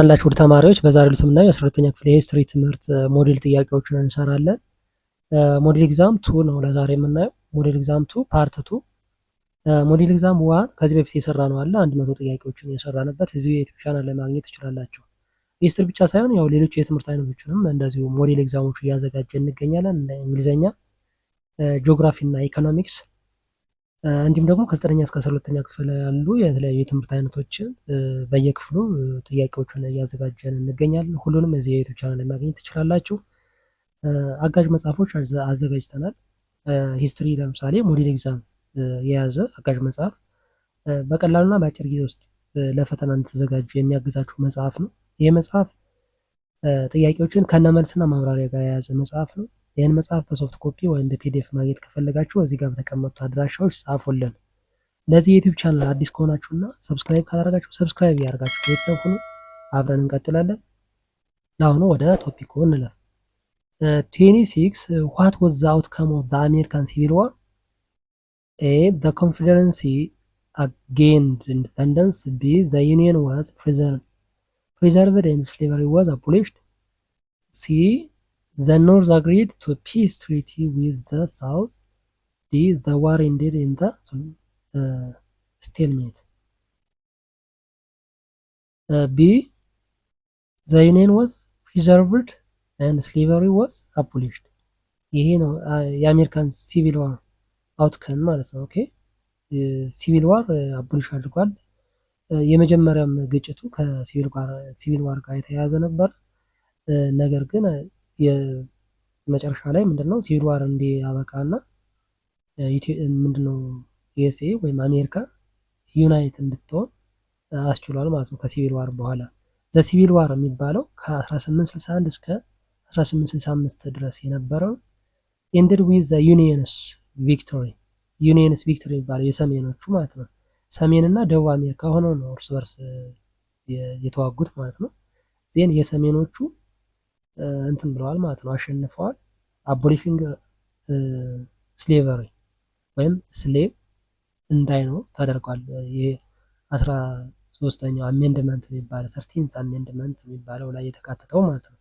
ያላችሁ ውድ ተማሪዎች በዛሬው ዕለት የምናየው የ12ኛ ክፍል የሂስትሪ ትምህርት ሞዴል ጥያቄዎችን እንሰራለን። ሞዴል ኤግዛም 2 ነው ለዛሬ የምናየው። ሞዴል ኤግዛም 2 ፓርት 2። ሞዴል ኤግዛም 1 ከዚህ በፊት የሰራ ነው አለ 100 ጥያቄዎችን የሰራንበት እዚሁ የዩቲዩብ ቻናል ላይ ማግኘት ትችላላችሁ። ሂስትሪ ብቻ ሳይሆን ያው ሌሎች የትምህርት አይነቶችንም እንደዚሁ ሞዴል ኤግዛሞች እያዘጋጀ እንገኛለን። እንግሊዘኛ፣ ጂኦግራፊ እና ኢኮኖሚክስ እንዲሁም ደግሞ ከ9ኛ እስከ 12ኛ ክፍል ያሉ የተለያዩ የትምህርት አይነቶችን በየክፍሉ ጥያቄዎችን እያዘጋጀን እንገኛለን። ሁሉንም እዚህ የዩቲዩብ ቻናል ላይ ማግኘት ትችላላችሁ። አጋዥ መጽሐፎች አዘጋጅተናል። ሂስትሪ ለምሳሌ ሞዴል ኤግዛም የያዘ አጋዥ መጽሐፍ በቀላሉና በአጭር ጊዜ ውስጥ ለፈተና እንድትዘጋጁ የሚያግዛችሁ መጽሐፍ ነው። ይህ መጽሐፍ ጥያቄዎችን ከነመልስና ማብራሪያ ጋር የያዘ መጽሐፍ ነው። ይህን መጽሐፍ በሶፍት ኮፒ ወይም በፒዲኤፍ ማግኘት ከፈለጋችሁ እዚህ ጋር በተቀመጡት አድራሻዎች ጻፉልን። ለዚህ የዩቲዩብ ቻናል አዲስ ከሆናችሁና ሰብስክራይብ ካላደረጋችሁ ሰብስክራይብ ያደርጋችሁ ቤተሰብ ሁኑ። አብረን እንቀጥላለን። ለአሁኑ ወደ ቶፒኩ እንለፍ። 26 what was the outcome of the American Civil War? A. The Confederacy gained independence. B. The Union was preserved and slavery was abolished. C. The North agreed to peace treaty with the South. D. The war ended in the stalemate. B. The Union was preserved and slavery was abolished. ይሄ ነው የአሜሪካን ሲቪል ዋር አውትከም ማለት ነው። ኦኬ ሲቪል ዋር አቦሊሽ አድርጓል። የመጀመሪያም ግጭቱ ከሲቪል ዋር ጋር የተያያዘ ነበር። ነገር ግን የመጨረሻ ላይ ምንድነው ሲቪል ዋር እንዲያበቃና ምንድነው ዩኤስኤ ወይም አሜሪካ ዩናይት እንድትሆን አስችሏል ማለት ነው። ከሲቪል ዋር በኋላ ዘሲቪል ዋር የሚባለው ከ1861 እስከ 1865 ድረስ የነበረው ኤንድድ ዊዝ ዘ ዩኒየንስ ቪክቶሪ የሚባለው የሰሜኖቹ ማለት ነው። ሰሜንና ደቡብ አሜሪካ ሆነው ነው እርስ በርስ የተዋጉት ማለት ነው። ዜን የሰሜኖቹ እንትን ብለዋል ማለት ነው፣ አሸንፈዋል። አቦሊሽንግ ስሌቨሪ ወይም ስሌቭ እንዳይኖር ተደርጓል። የ13ኛው አሜንድመንት የሚባለው 13th አሜንድመንት የሚባለው ላይ የተካተተው ማለት ነው።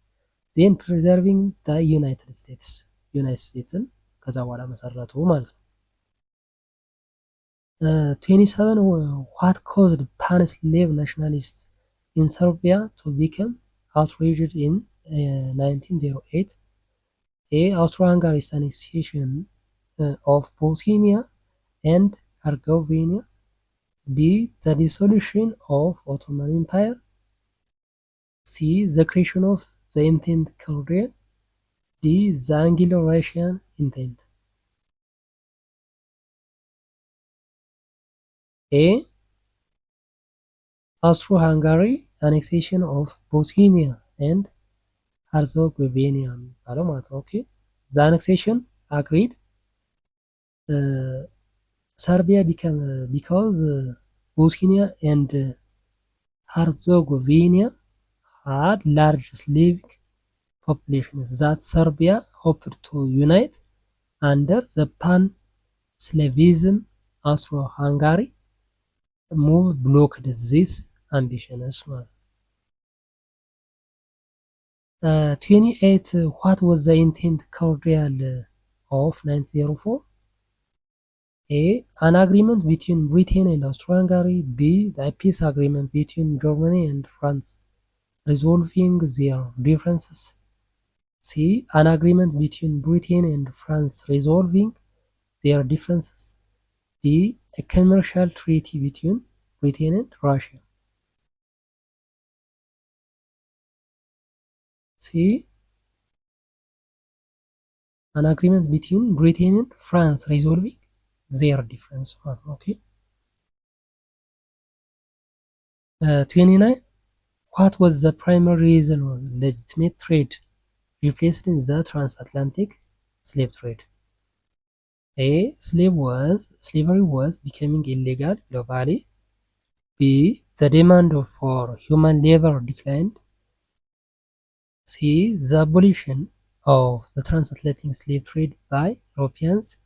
ዜን ፕሪዘርቪንግ ዘ ዩናይትድ ስቴትስን ከዛ በኋላ መሰረቱ ማለት ነው። 27 what caused pan-slave nationalists in Serbia to become outraged in 1908? A. Austro-Hungary's annexation of Bosnia and Herzegovina. B. The dissolution of Ottoman Empire. C. The creation of the Entente Cordial. D. The Anglo-Russian Entente. A. Austro-Hungary annexation of Bosnia and Herzegovina የሚባለው ማለት ነው። ኦኬ the annexation agreed Serbia because Bosnia and Herzegovina had large Slavic populations that Serbia hoped to unite under the pan-Slavism. Austro-Hungary move blocked this ambitions. 28 what was the Entente Cordial of 1904? A. An agreement between Britain and Austro-Hungary. B. The peace agreement between Germany and France resolving their differences. C. An agreement between Britain and France resolving their differences. D. A commercial treaty between Britain and Russia. C. An agreement between Britain and France resolving their difference. Okay. 29 what was the primary reason of legitimate trade replacing the transatlantic slave trade? A. Slavery was becoming illegal globally. B. The demand for human labor declined. C. The abolition of the transatlantic slave trade by Europeans.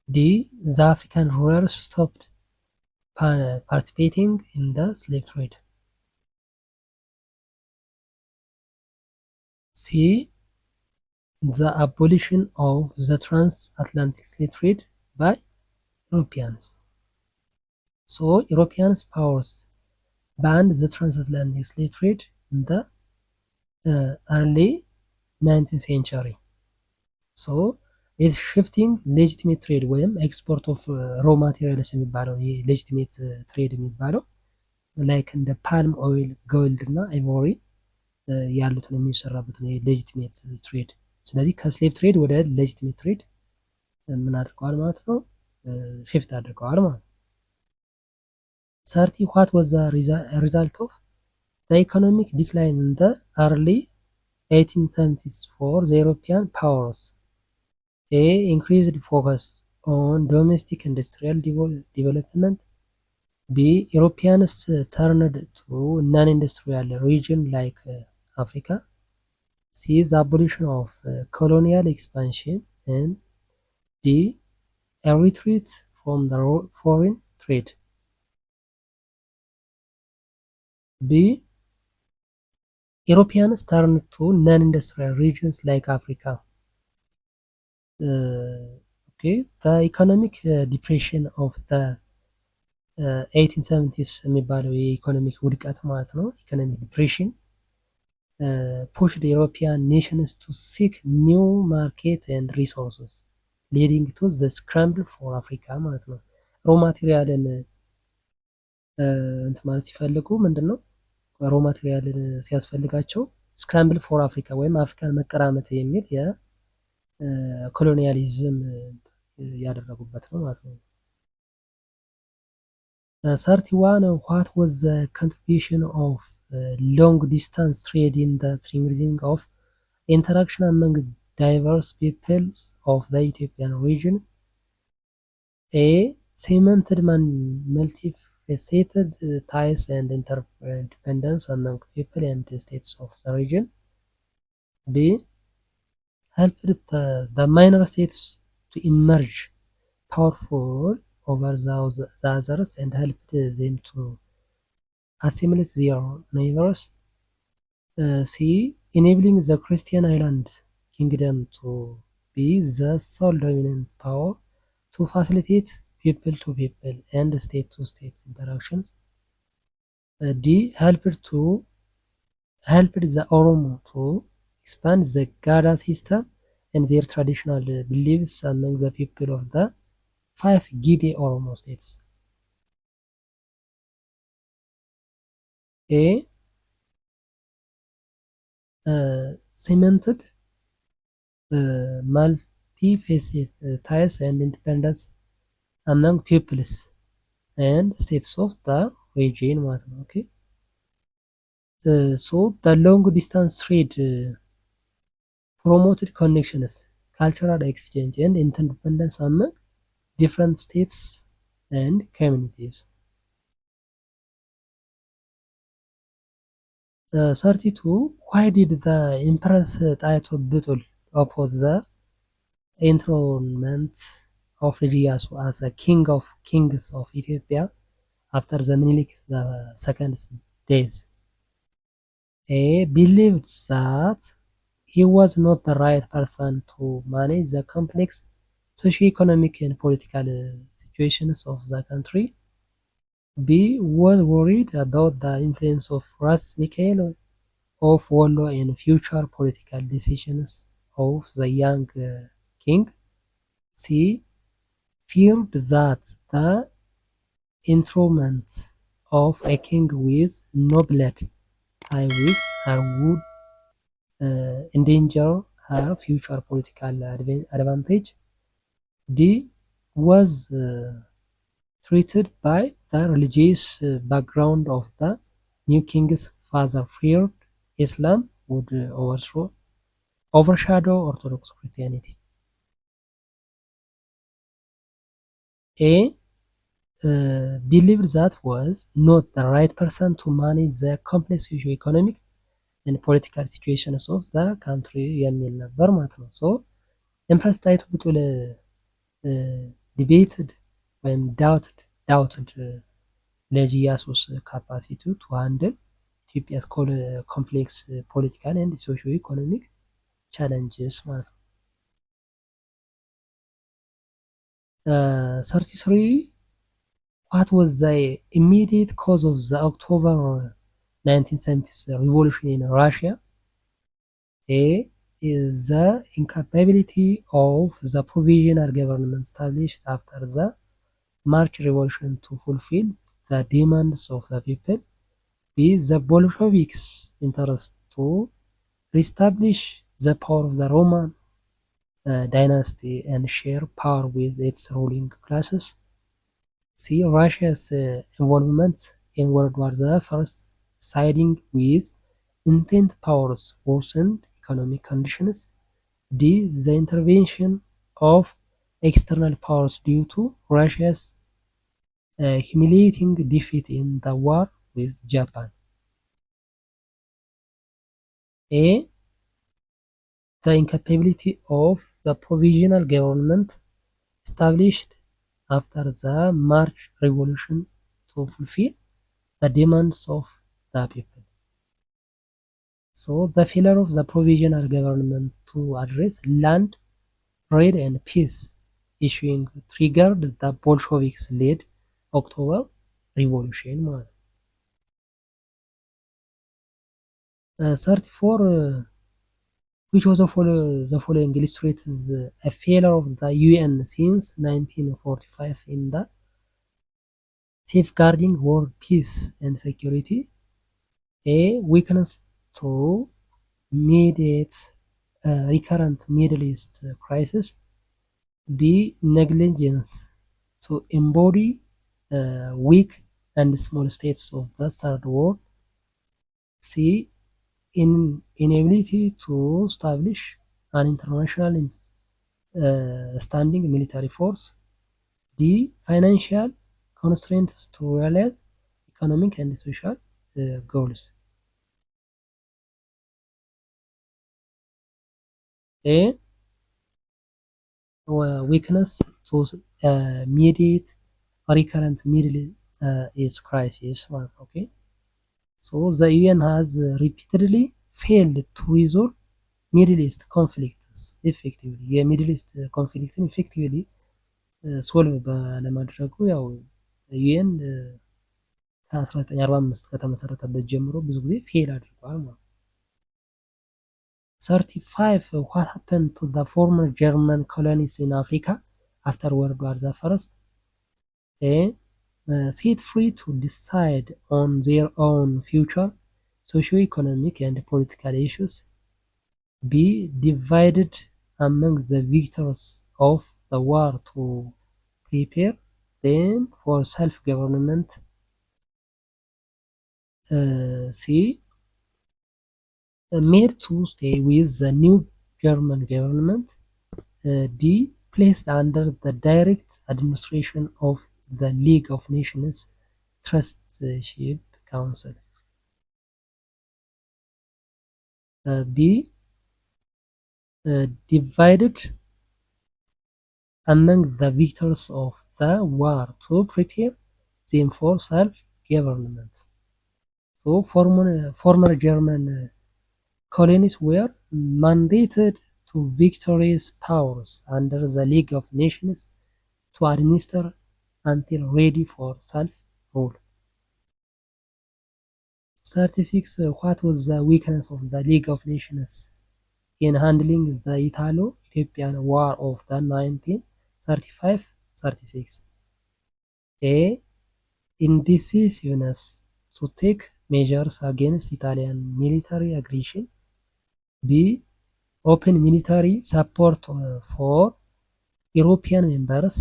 D. The African rulers stopped participating in the slave trade. C. The abolition of the transatlantic slave trade by Europeans. So Europeans powers banned the transatlantic slave trade in the early 19th century. So it's shifting legitimate trade ወይም ኤክስፖርት ኦፍ ሮ ማቴሪያልስ የሚባለው ይሄ ሌጂቲሜት ትሬድ የሚባለው ላይክ እንደ ፓልም ኦይል ጎልድ እና አይቮሪ ያሉትን የሚሰራበትን ሌጂቲሜት ትሬድ። ስለዚህ ከስሌቭ ትሬድ ወደ ሌጂቲሜት ትሬድ ምን አድርገዋል ማለት ነው? ሽፍት አድርገዋል ማለት ነው። ሰርቲ ዋት ዋዝ ዘ ሪዛልት ኦፍ ዘ ኢኮኖሚክ ዲክላይን ኢን ዘ አርሊ 1870s for the European powers? A. Increased focus on domestic industrial development. B. Europeans turned to non-industrial region like Africa. C. The abolition of colonial expansion. And D. A retreat from the foreign trade. B. Europeans turned to non-industrial regions like Africa. Okay, the economic depression of the 1870s የሚባለው የኢኮኖሚክ ውድቀት ማለት ነው። ኢኮኖሚክ ዲፕሬሽን pushed European nations to seek new markets and resources, leading to the scramble for Africa ማለት ነው። ሮ ማቴሪያልን እንትን ማለት ሲፈልጉ ምንድን ነው ሮ ማቴሪያልን ሲያስፈልጋቸው ስክራምብል ፎር አፍሪካ ወይም አፍሪካን መቀራመት የሚል የኮሎኒያሊዝም ያደረጉበት ነው ማለት ነው። 31 what was the contribution of long distance trade in the strengthening of interaction among diverse peoples of the Ethiopian region? A. Cemented multifaceted ties and interdependence among people and states of the region. B. Helped the minor states to emerge powerful over the others and helped them to assimilate their neighbors. C. Enabling the Christian island kingdom to be the sole dominant power to facilitate people to people and state to state interactions. D. Helped the Oromo to expand the Gada system and their traditional beliefs among the people of the 5 Gibe Oromo states. A. Cemented multifaceted ties and independence among peoples and states of the region ማለት ነው። ኦኬ so the long distance trade promoted connections, cultural exchange and interdependence among different states and communities. 32 why did the Empress Taito Butul oppose the enthronement of Iyasu as a king of kings of Ethiopia after the Minilik II's death? A. Believed that he was not the right person to manage the complex socio-economic and political situations of the country. B. Was worried about the influence of Ras Mikhail of Wollo in future political decisions of the young king. C. Feared that the enthronement of a king with no blood tie with her would endanger her future political advantage. D. Was threatened by the religious background of the new king's father, feared Islam would overshadow Orthodox Christianity. A. Believed that was not the right person to manage the complex socio-economic and political situations of the country የሚል ነበር ማለት ነው። ሶ ኤምፕረስ ጣይቱ ብጡል ዲቤትድ ወይም ዳውትድ ልጅ ኢያሱስ ካፓሲቲ ቱ ሃንድል ኢትዮጵያስ ኮምፕሌክስ ፖለቲካል ኤንድ ሶሾ ኢኮኖሚክ challenges ማለት ነው። 33 what was the immediate cause of the October 1970 revolution in Russia? A is the incapability of the provisional government established after the March Revolution to fulfill the demands of the people. B. The Bolsheviks' interest to reestablish the power of the Roman dynasty and share power with its ruling classes. C. Russia's involvement in World War I, siding with entente powers worsened economic conditions. D. The intervention of external powers due to Russia's humiliating defeat in the war with Japan. A. The incapability of the provisional government established after the March Revolution to fulfill the demands of the people. So the failure of the provisional government to address land, trade and peace issuing triggered the Bolsheviks-led October Revolution ማለት ነው። 34 which of the following illustrates a failure of the UN since 1945 in the safeguarding world peace and security? A. Weakness to mediate recurrent Middle East crisis. B. Negligence to embody weak and small states of the third world. C. Inability to establish an international standing military force. D. Financial constraints to realize economic and social goals. A. Weakness to mediate recurrent Middle East crisis. Okay. So the UN has repeatedly failed to resolve Middle East conflicts effectively. የሚድል ኢስት ኮንፍሊክትን ኢፌክቲቭሊ ሶልቭ ባለማድረጉ ያው ዩኤን ከ1945 ከተመሰረተበት ጀምሮ ብዙ ጊዜ ፌል አድርጓል ማለት ነው። 35 what happened to the former German colonies in Africa after World War I? A. Set free to decide on their own future, socio-economic and political issues. B. Divided among the victors of the war to prepare them for self-government. C. Made to stay with the new German government. D. Placed under the direct administration of the League of Nations Trusteeship Council. B. Divided among the victors of the war to prepare them for self-government. So former German colonies were mandated to victorious powers under the League of Nations to administer until ready for self-rule. 36 what was the weakness of the League of Nations in handling the Italo-Ethiopian War of the 1935-36? A. Indecisiveness to take measures against Italian military aggression. B. Open military support for European members.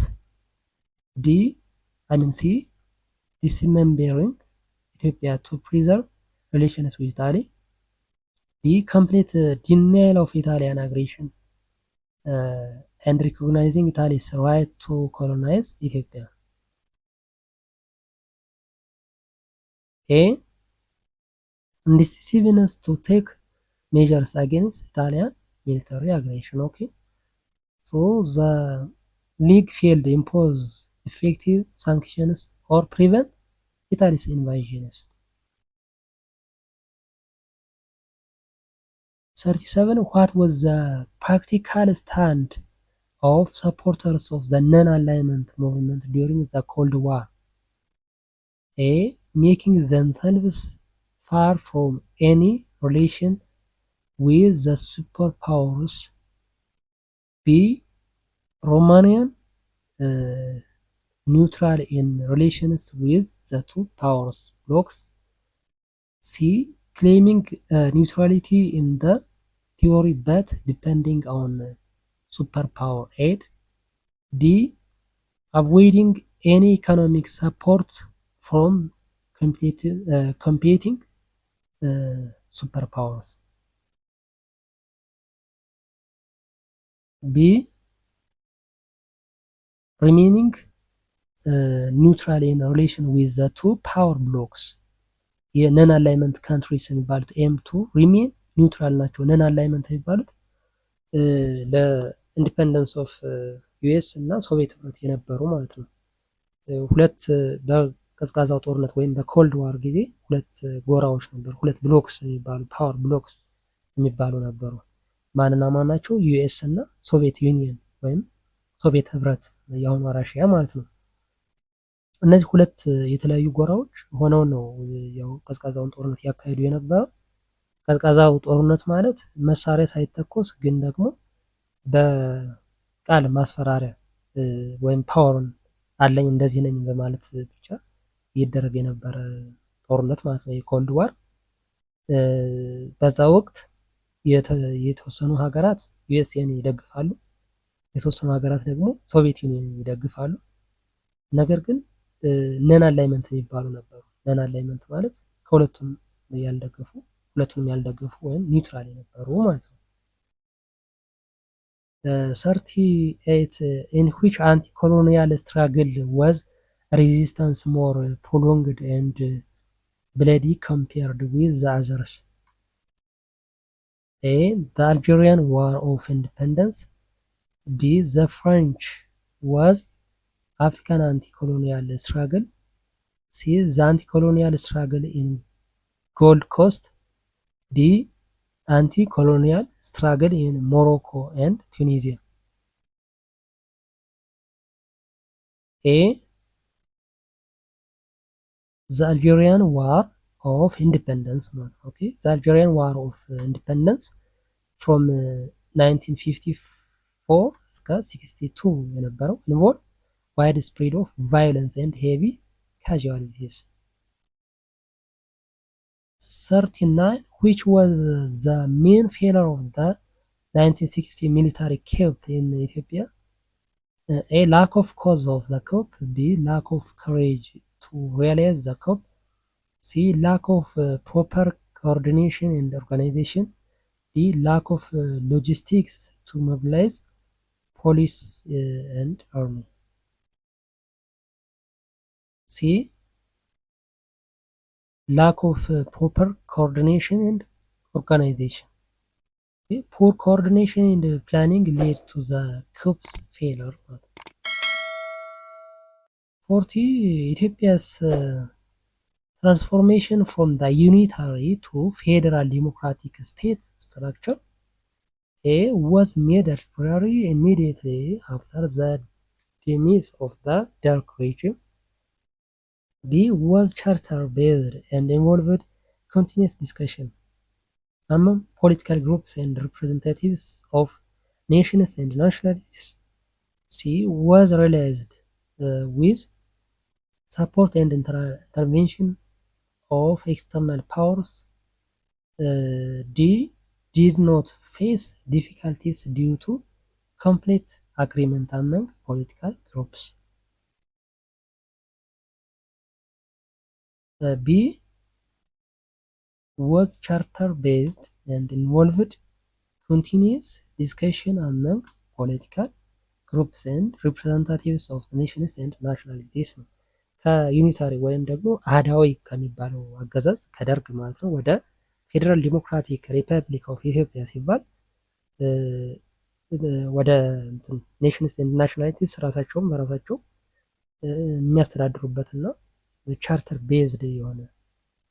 C. Dismembering Ethiopia to preserve relations with Italy. D. Complete denial of Italian aggression and recognizing Italy's right to colonize Ethiopia. A. Indecisiveness to take measures against Italian military aggression. Okay. So the League failed to impose effective sanctions or prevent Italy's invasions. 37 what was the practical stand of supporters of the non-alignment movement during the Cold War? A. Making themselves far from any relation with the superpowers. B. Romanian neutral in relations with the two powers blocs. C. Claiming neutrality in the theory but depending on superpower aid. D. Avoiding any economic support from competing superpowers. B. Remaining neutral in relation with the two power blocks. የነን አላይመንት ካንትሪስ የሚባሉት ኤም2 ሪሜን ኒውትራል ናቸው። ነን አላይመንት የሚባሉት ለኢንዲፐንደንስ ኦፍ ዩኤስ እና ሶቪየት ህብረት የነበሩ ማለት ነው። ሁለት በቀዝቃዛው ጦርነት ወይም በኮልድ ዋር ጊዜ ሁለት ጎራዎች ነበሩ። ሁለት ብሎክስ የሚባሉ ፓወር ብሎክስ የሚባሉ ነበሩ። ማንና ማን ናቸው? ዩኤስ እና ሶቪየት ዩኒየን ወይም ሶቪየት ህብረት የአሁኗ ራሽያ ማለት ነው። እነዚህ ሁለት የተለያዩ ጎራዎች ሆነው ነው ያው ቀዝቃዛውን ጦርነት ያካሄዱ የነበረው። ቀዝቃዛው ጦርነት ማለት መሳሪያ ሳይተኮስ ግን ደግሞ በቃል ማስፈራሪያ ወይም ፓወርን አለኝ እንደዚህ ነኝ በማለት ብቻ ይደረግ የነበረ ጦርነት ማለት ነው የኮልድ ዋር። በዛ ወቅት የተወሰኑ ሀገራት ዩኤስኤን ይደግፋሉ፣ የተወሰኑ ሀገራት ደግሞ ሶቪየት ዩኒየን ይደግፋሉ። ነገር ግን ነን አላይመንት የሚባሉ ነበሩ። ነን አላይመንት ማለት ከሁለቱም ያልደገፉ ሁለቱንም ያልደገፉ ወይም ኒውትራል የነበሩ ማለት ነው። 38 in which anti-colonial struggle was resistance more prolonged and bloody compared with the others? A. The Algerian War of Independence. B. The French was African anti-colonial struggle. C. The anti-colonial struggle in Gold Coast. D. Anti-colonial struggle in Morocco and Tunisia. A. The Algerian War of Independence. Okay, the Algerian War of Independence from 1954 እስከ 62 የነበረው involved widespread of violence and heavy casualties. 39 which was the main failure of the 1960 military coup in Ethiopia? A. Lack of cause of the coup. B. Lack of courage to realize the coup. C. Lack of proper coordination and organization. D. Lack of logistics to mobilize police and army. C. Lack of proper coordination and organization. Okay. Poor coordination and planning led to the coup's failure. 40 Ethiopia's transformation from the unitary to federal democratic state structure. A. Was made arbitrary immediately after the demise of the Dark Regime. B. Was charter based and involved continuous discussion among political groups and representatives of nations and nationalities. C. Was realized with support and intervention of external powers. D. Did not face difficulties due to complete agreement among political groups. B. Was charter based and involved continuous discussion among political groups and representatives of the nations and nationalities. ከዩኒታሪ ወይም ደግሞ አህዳዊ ከሚባለው አገዛዝ ከደርግ ማለት ነው ወደ ፌዴራል ዲሞክራቲክ ሪፐብሊክ ኦፍ ኢትዮጵያ ሲባል ወደ ኔሽንስ ኤንድ ናሽናሊቲስ ራሳቸውን በራሳቸው የሚያስተዳድሩበትና ቻርተር ቤዝድ የሆነ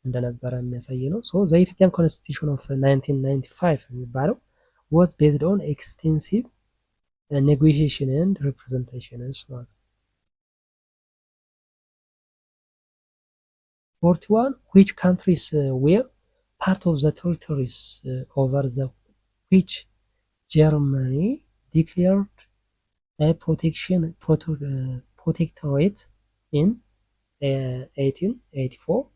እንደነበረ የሚያሳይ ነው። ሶ ዘ ኢትዮጵያን ኮንስቲቱሽን ኦፍ 1995 የሚባለው was based on extensive negotiation and representations ማለት ነው። 41 which countries were part of the territories over the which Germany declared a protectorate in 1884?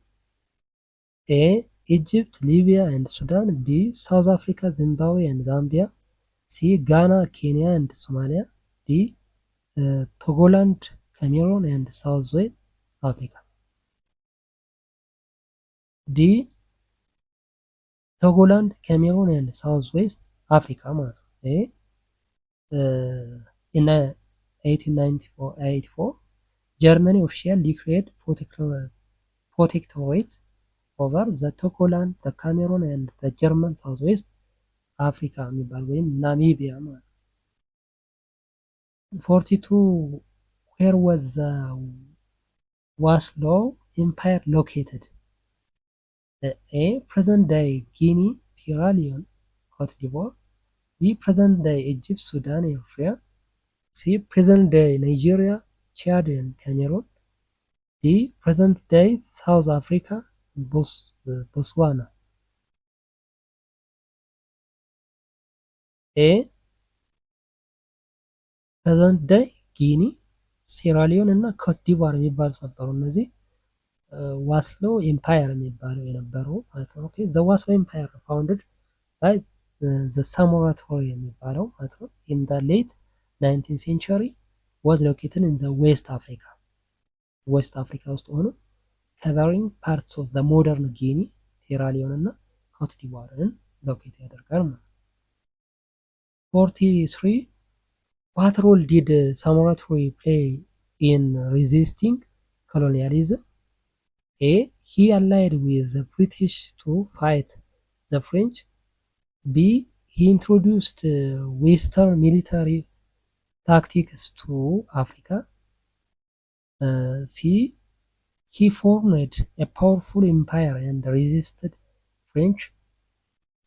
A. Egypt, Libya and Sudan. B. South Africa, Zimbabwe and Zambia. C. Ghana, Kenya and Somalia. D. Togoland, Cameroon and Southwest Africa. D. Togoland, Cameroon and Southwest Africa ማለት ነው። in 1884 Germany officially declared protectorate over the Togoland, the Cameroon and the German Southwest Africa የሚባል ወይም ናሚቢያ ማለት ነው። 42 where was the Waslow Empire located? A. Present day Guinea, Sierra Leone, Cote d'Ivoire. B. Present day Egypt, Sudan, Eritrea. C. Present day Nigeria, Chad and Cameroon. D. Present day South Africa, Botswana. A. ፕሬዘንት ዴይ ጊኒ፣ ሴራሊዮን እና ኮት ዲቫር የሚባሉት ነበሩ። እነዚህ ዋስሎ ኤምፓየር የሚባለው የነበረው ማለት ነው። ኦኬ ዘ ዋስሎ ኤምፓየር ፋውንድድ ባይ ዘ ሳሞራቶሪ የሚባለው ማለት ነው ኢን ዘ ሌት 19th ሴንቸሪ ዋዝ ሎኬትድ ኢን ዘ ዌስት አፍሪካ፣ ዌስት አፍሪካ ውስጥ ሆኖ ከቨሪንግ ፓርትስ ኦፍ ዘ ሞደርን ጊኒ፣ ሴራሊዮን እና ኮት ዲቫርን ሎኬት ያደርጋል ማለት ነው። 43 What role did Samoratory play in resisting colonialism? A. He allied with the British to fight the French. B. He introduced Western military tactics to Africa. C. He formed a powerful empire and resisted French.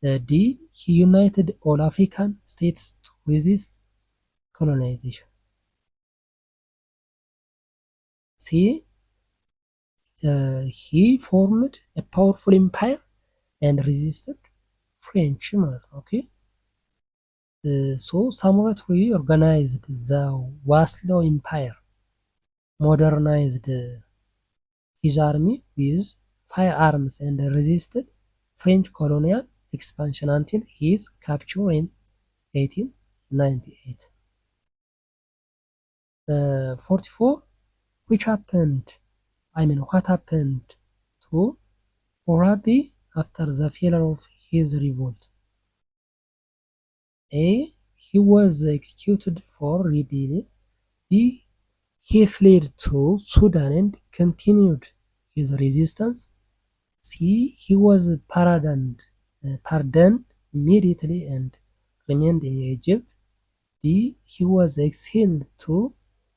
D. He united all African states to resist colonization. C. He formed a powerful empire and resisted French ማለት ነው። ኦኬ so Samoratory organized the Waslo Empire, modernized his army with firearms and resisted French colonial expansion until his capture in 1898. 44 what happened to Orabi after the failure of his revolt? A. He was executed for rebellion. B. He fled to Sudan and continued his resistance. C. He was pardoned immediately and remained in Egypt. D. He was exiled to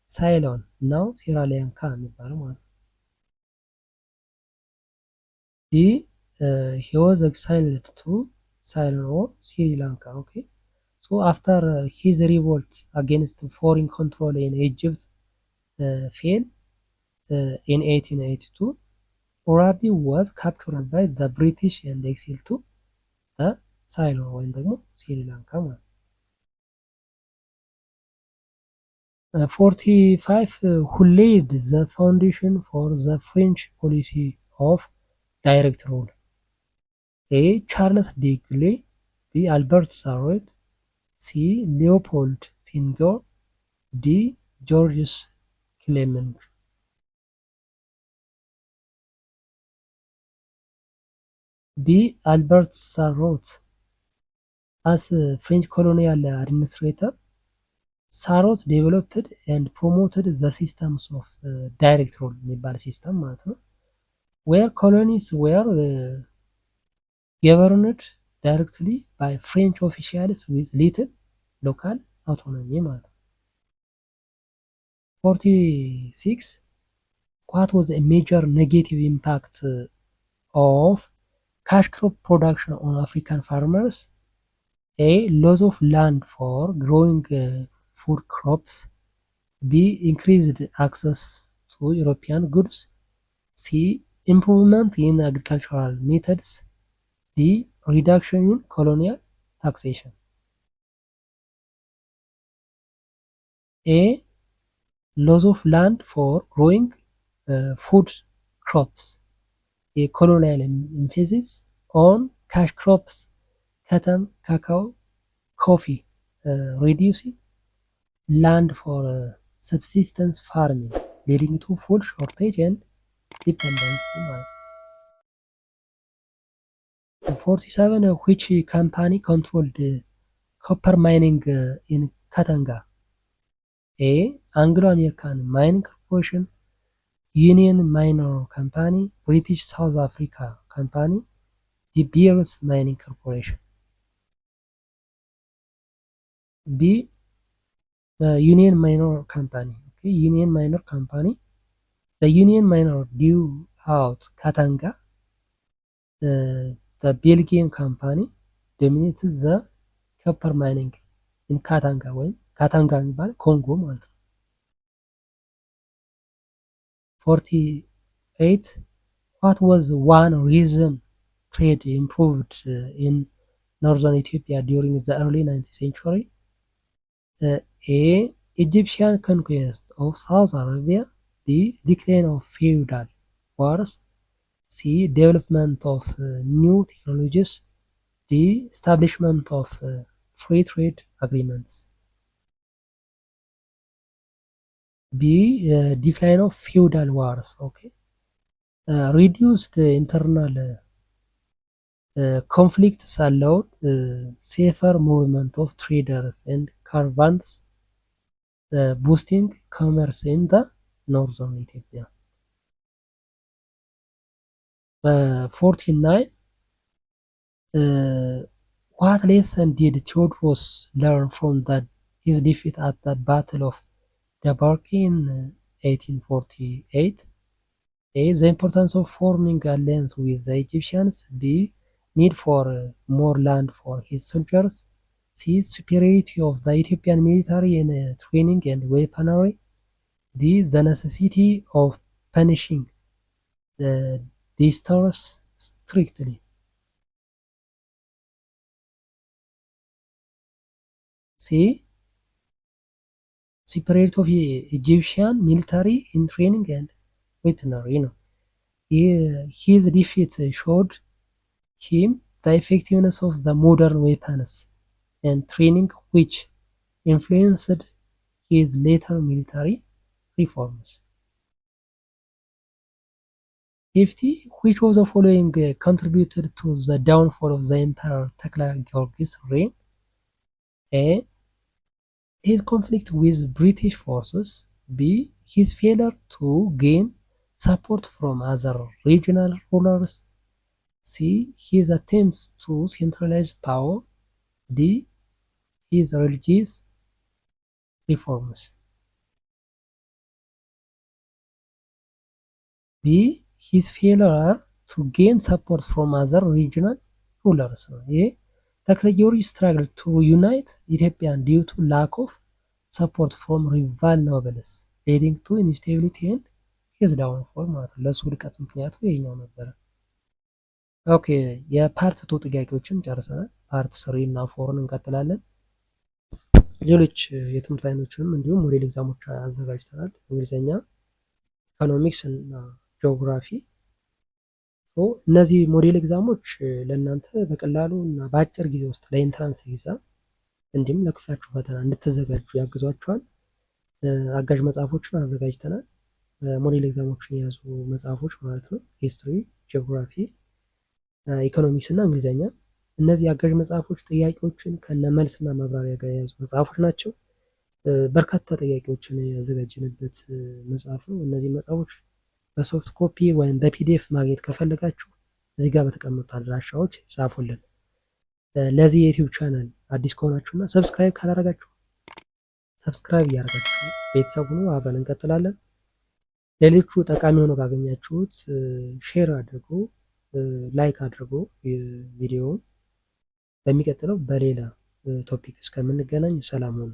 Ceylon, now Sierra Leone የሚባለው ማለት ነው። D. He was exiled to Ceylon or Sri Lanka. Okay. So after his revolt against foreign control in Egypt failed in 1882, Orabi was captured by the British and exiled to the Ceylon ወይም ደግሞ Sri Lanka ማለት ነው። 45 who laid the foundation for the French policy of direct rule? A. Charles de Gaulle. B. Albert Sarraut. C. Leopold Senghor. D. Georges Clement. B. Albert Sarraut. As a French colonial administrator, Sarraut developed and promoted the systems of direct rule የሚባል ሲስተም ማለት ነው where colonies were governed directly by French officials with little local autonomy ማለት ነው። 46 what was a major negative impact of cash crop production on African farmers. A. Loss of land for growing food crops. B. Increased access to European goods. C. Improvement in agricultural methods. D. Reduction in colonial taxation. A. Loss of land for growing food crops. A. Colonial emphasis on cash crops, cotton, cacao, coffee, reducing land for subsistence farming, leading to food shortage and dependency ማለት ነው። 47 which company controlled copper mining in Katanga? A. Anglo-American Mining Corporation, Union Minor Company, British South Africa Company, De Beers Mining Corporation. B. Union Minor Company. Okay, Union Minor Company. The Union Minor due out Katanga. The Belgian company dominates the copper mining in ካታንጋ ወይም ካታንጋ የሚባል ኮንጎ ማለት ነው። 48 what was one reason trade improved in northern Ethiopia during the early 19th century? A. Egyptian conquest of South Arabia. B. Decline of feudal wars. C. Development of new technologies. D. Establishment of free trade agreements. B. Decline of feudal wars. Okay. Reduced internal conflicts allowed safer movement of traders and caravans, boosting commerce in the northern Ethiopia. 49 what lesson did Theodorus learn from his defeat at the Battle of Debarki in 1848? A. The importance of forming alliance with the Egyptians. B. Need for more land for his soldiers. C. Superiority of the Ethiopian military in training and weaponry. D. The necessity of punishing the distors strictly. C. Superiority of Egyptian military in training and weaponry ነው። his defeat showed him the effectiveness of the modern weapons and training which influenced his later military reforms. 50 which of the following contributed to the downfall of the Emperor Tekle Giorgis' reign? A. His conflict with British forces. B. His failure to gain support from other regional rulers. C. His attempts to centralize power. D. His religious reforms. B. His failure to gain support from other regional rulers. A. ተክለ ጊዮርጊስ struggled to unite Ethiopian due to lack of support from rival nobles, leading to instability and his downfall ማለት ነው። ለሱ ውድቀት ምክንያቱ ይሄኛው ነበረ። ኦኬ የፓርት 2 ጥያቄዎችን ጨርሰናል። ፓርት 3 እና 4ን እንቀጥላለን። ሌሎች የትምህርት አይነቶችንም እንዲሁም ሞዴል ኤግዛሞች አዘጋጅተናል። እንግሊዘኛ፣ ኢኮኖሚክስ እና ጂኦግራፊ። እነዚህ ሞዴል ኤግዛሞች ለእናንተ በቀላሉ እና በአጭር ጊዜ ውስጥ ለኢንትራንስ ኤግዛም እንዲሁም ለክፍላችሁ ፈተና እንድትዘጋጁ ያግዟችኋል። አጋዥ መጽሐፎችን አዘጋጅተናል። ሞዴል ኤግዛሞችን የያዙ መጽሐፎች ማለት ነው። ሂስትሪ፣ ጂኦግራፊ፣ ኢኮኖሚክስ እና እንግሊዘኛ። እነዚህ አጋዥ መጽሐፎች ጥያቄዎችን ከነ መልስና ማብራሪያ ጋር የያዙ መጽሐፎች ናቸው። በርካታ ጥያቄዎችን ያዘጋጀንበት መጽሐፍ ነው። እነዚህ መጽሐፎች በሶፍት ኮፒ ወይም በፒዲኤፍ ማግኘት ከፈለጋችሁ እዚህ ጋር በተቀመጡት አድራሻዎች ጻፉልን። ለዚህ የዩቲዩብ ቻናል አዲስ ከሆናችሁና ሰብስክራይብ ካላረጋችሁ ሰብስክራይብ እያደረጋችሁ ቤተሰብ ሁኑ። አብረን እንቀጥላለን። ሌሎቹ ጠቃሚ ሆኖ ካገኛችሁት ሼር አድርጉ። ላይክ አድርጉ ቪዲዮውን። በሚቀጥለው በሌላ ቶፒክ እስከምንገናኝ ሰላም ሁኑ።